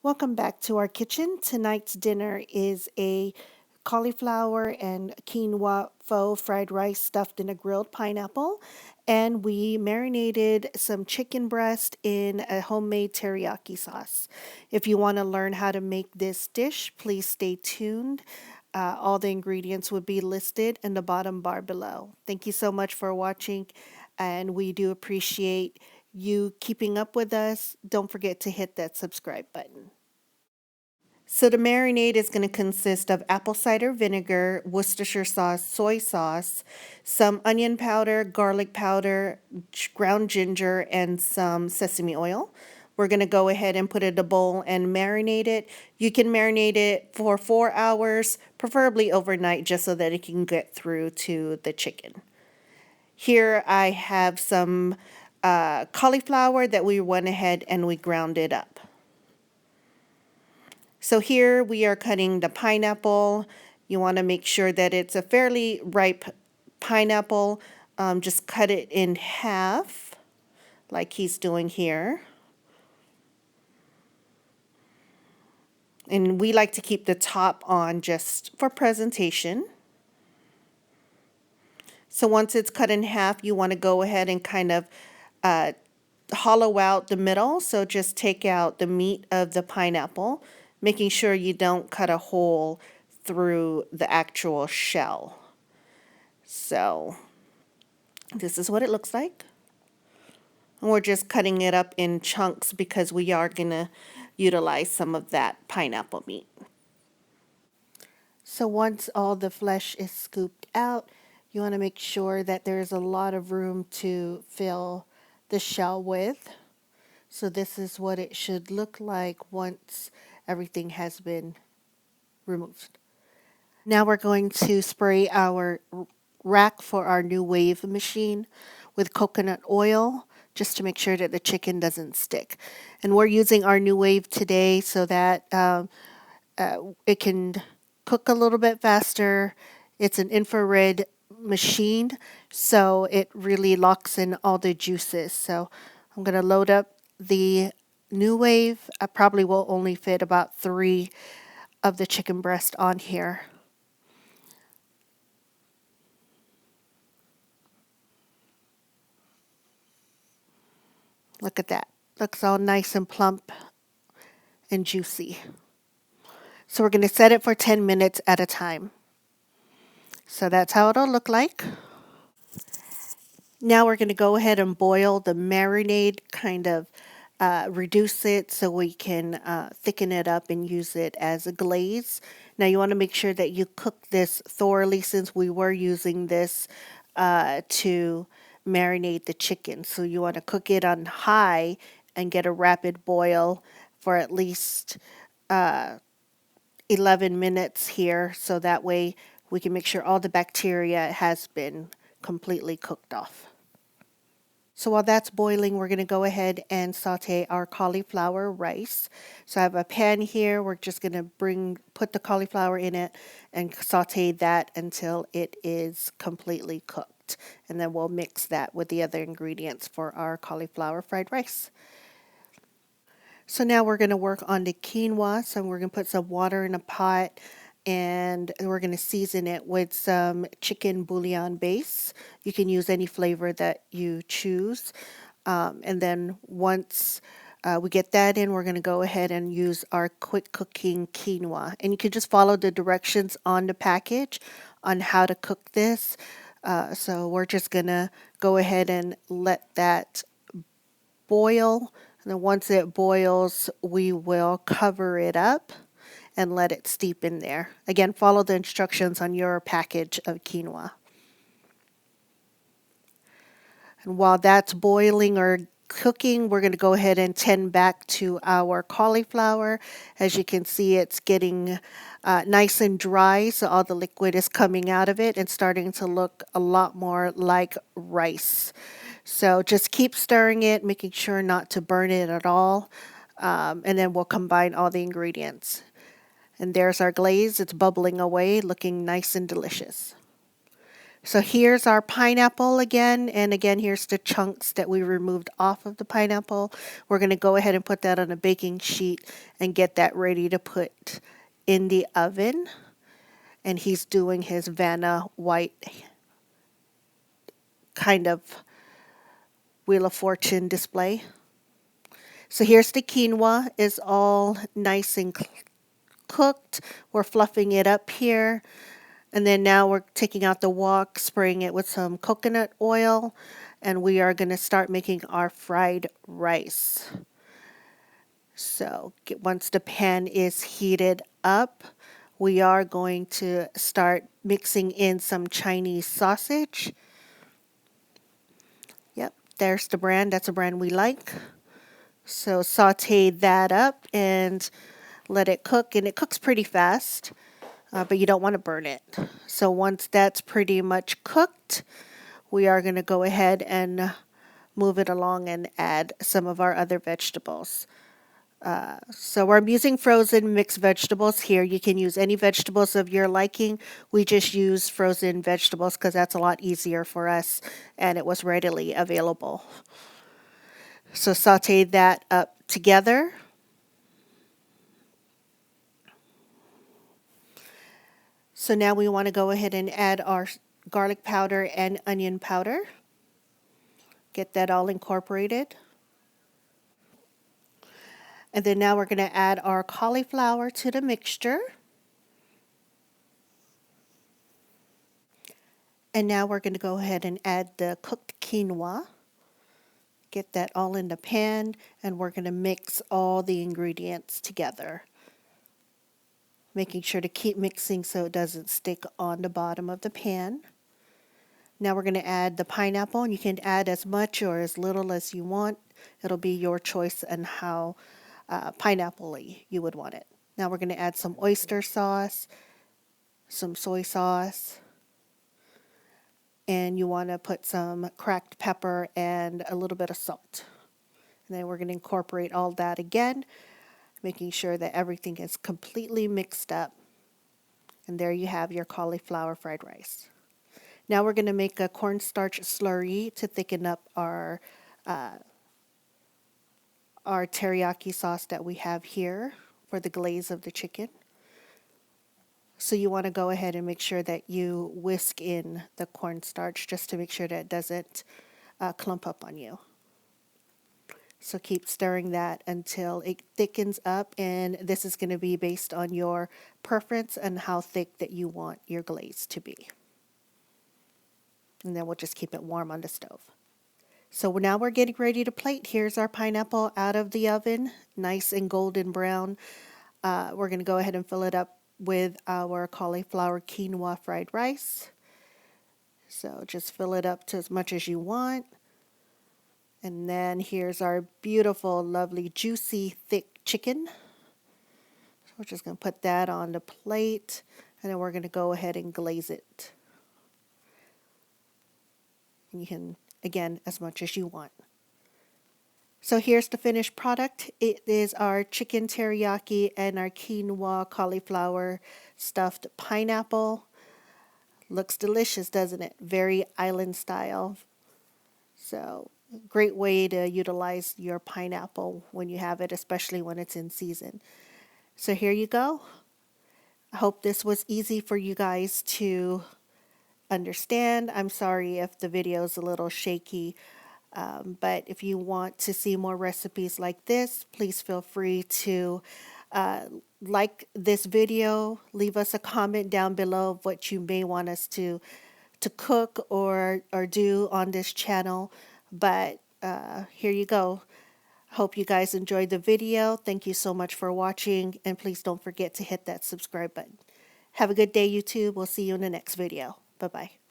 Welcome back to our kitchen. Tonight's dinner is a cauliflower and quinoa faux fried rice stuffed in a grilled pineapple. And we marinated some chicken breast in a homemade teriyaki sauce. If you want to learn how to make this dish, please stay tuned. All the ingredients would be listed in the bottom bar below. Thank you so much for watching, and we do appreciate you keeping up with us. Don't forget to hit that subscribe button. So the marinade is going to consist of apple cider vinegar, Worcestershire sauce, soy sauce, some onion powder, garlic powder, ground ginger, and some sesame oil. We're going to go ahead and put it in a bowl and marinate it. You can marinate it for 4 hours, preferably overnight, just so that it can get through to the chicken. Here I have some cauliflower that we went ahead and we ground it up. So here we are cutting the pineapple. You want to make sure that it's a fairly ripe pineapple. Just cut it in half like he's doing here. And we like to keep the top on just for presentation. So once it's cut in half, you want to go ahead and kind of hollow out the middle. So just take out the meat of the pineapple, making sure you don't cut a hole through the actual shell. So this is what it looks like. And we're just cutting it up in chunks because we are going to utilize some of that pineapple meat. So once all the flesh is scooped out, you want to make sure that there's a lot of room to fill the shell with. So this is what it should look like once everything has been removed. Now we're going to spray our rack for our new wave machine with coconut oil just to make sure that the chicken doesn't stick. And we're using our new wave today so that it can cook a little bit faster. It's an infrared machine, so it really locks in all the juices. So I'm going to load up the new wave. I probably will only fit about 3 of the chicken breast on here. Look at that. Looks all nice and plump and juicy. So we're going to set it for 10 minutes at a time. So that's how it'll look like. Now we're going to go ahead and boil the marinade, kind of reduce it so we can thicken it up and use it as a glaze. Now you want to make sure that you cook this thoroughly since we were using this to marinate the chicken. So you want to cook it on high and get a rapid boil for at least 11 minutes here, so that way we can make sure all the bacteria has been completely cooked off. So while that's boiling, we're going to go ahead and saute our cauliflower rice. So I have a pan here. We're just going to put the cauliflower in it and saute that until it is completely cooked. And then we'll mix that with the other ingredients for our cauliflower fried rice. So now we're going to work on the quinoa. So we're going to put some water in a pot and we're going to season it with some chicken bouillon base. You can use any flavor that you choose. And then once we get that in, we're going to go ahead and use our quick cooking quinoa. And you can just follow the directions on the package on how to cook this. So we're just going to go ahead and let that boil. And then once it boils, we will cover it up and let it steep in there. Again, follow the instructions on your package of quinoa. And while that's boiling or cooking, we're going to go ahead and tend back to our cauliflower. As you can see, it's getting nice and dry, so all the liquid is coming out of it and starting to look a lot more like rice. So just keep stirring it, making sure not to burn it at all, and then we'll combine all the ingredients. And there's our glaze. It's bubbling away, looking nice and delicious. So here's our pineapple again, and again here's the chunks that we removed off of the pineapple. We're going to go ahead and put that on a baking sheet and get that ready to put in the oven. And he's doing his Vanna White kind of Wheel of Fortune display. So here's the quinoa, is all nice and cooked. We're fluffing it up here. And then now we're taking out the wok, spraying it with some coconut oil, and we are going to start making our fried rice. So once the pan is heated up, we are going to start mixing in some Chinese sausage. Yep, there's the brand. That's a brand we like. So saute that up and let it cook, and it cooks pretty fast. But you don't want to burn it. So once that's pretty much cooked, we are going to go ahead and move it along and add some of our other vegetables. So I'm using frozen mixed vegetables here. You can use any vegetables of your liking. We just use frozen vegetables because that's a lot easier for us, and it was readily available. So saute that up together. So now we want to go ahead and add our garlic powder and onion powder. Get that all incorporated. And then now we're going to add our cauliflower to the mixture. And now we're going to go ahead and add the cooked quinoa. Get that all in the pan, and we're going to mix all the ingredients together. Making sure to keep mixing so it doesn't stick on the bottom of the pan. Now we're going to add the pineapple, and you can add as much or as little as you want. It'll be your choice on how pineapple-y you would want it. Now we're going to add some oyster sauce, some soy sauce, and you want to put some cracked pepper and a little bit of salt. And then we're going to incorporate all that again, making sure that everything is completely mixed up. And there you have your cauliflower fried rice. Now we're going to make a cornstarch slurry to thicken up our teriyaki sauce that we have here for the glaze of the chicken. So you want to go ahead and make sure that you whisk in the cornstarch just to make sure that it doesn't clump up on you. So keep stirring that until it thickens up, and this is going to be based on your preference and how thick that you want your glaze to be. And then we'll just keep it warm on the stove. So now we're getting ready to plate. Here's our pineapple out of the oven, nice and golden brown. We're going to go ahead and fill it up with our cauliflower quinoa fried rice. So just fill it up to as much as you want. And then here's our beautiful, lovely, juicy, thick chicken. So we're just going to put that on the plate, and then we're going to go ahead and glaze it. And you can, again, as much as you want. So here's the finished product. It is our chicken teriyaki and our quinoa cauliflower stuffed pineapple. Looks delicious, doesn't it? Very island style. So great way to utilize your pineapple when you have it, especially when it's in season. So here you go. I hope this was easy for you guys to understand. I'm sorry if the video is a little shaky. But if you want to see more recipes like this, please feel free to like this video. Leave us a comment down below of what you may want us to cook or do on this channel. But here you go. Hope you guys enjoyed the video. Thank you so much for watching, and please don't forget to hit that subscribe button. Have a good day, YouTube. We'll see you in the next video. Bye-bye.